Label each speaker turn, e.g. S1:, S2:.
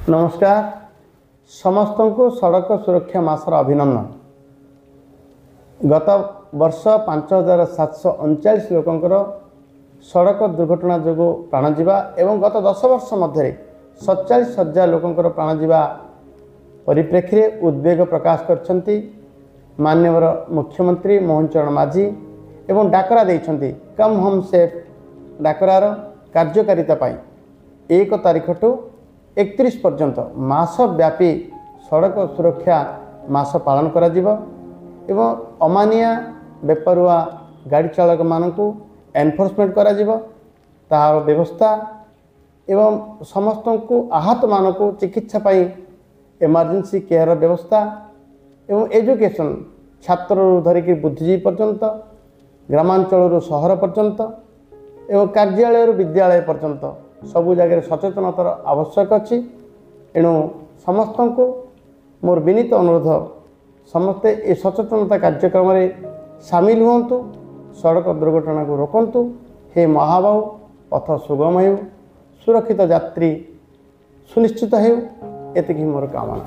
S1: नमस्कार समस्त को सड़क सुरक्षा मासर अभिनंदन। गत वर्ष 5739 लोकंकर सड़क दुर्घटना जो प्राण जीवा एवं गत 10 वर्ष मध्य 47,000 लोकंकर प्राण जीवा परिप्रेक्षी उद्वेग प्रकाश करछंती माननीय मुख्यमंत्री मोहन चरण माझी एवं डाकरा देइछंती कम होम सेफ डाकरार कार्यकारिता पाई 1 तारिख ठू 31 पर्यंत मासव्यापी सड़क सुरक्षा मास पालन करा जीवो एवं अमानिया बेपरुआ गाड़ी चालक मानकु एनफोर्समेंट करा जीवो तार व्यवस्था एवं समस्त को आहत मानकु चिकित्सा पाई इमरजेंसी केयर व्यवस्था एवं एजुकेशन छात्र धरिकी बुद्धिजीवी पर्यंत ग्रामांचल सहर पर्यंत एवं कार्यालय विद्यालय पर्यंत सबु जगह सचेतनतार आवश्यक अच्छी। एणु समस्त को मोर विनीत अनुरोध समस्ते ए सचेतनता कार्यक्रम में सामिल हुंतु सड़क दुर्घटना को रोकंतु। हे महाबाहु पथ सुगम हो सुरक्षित यात्री सुनिश्चित हो एतिकी मोर कामना।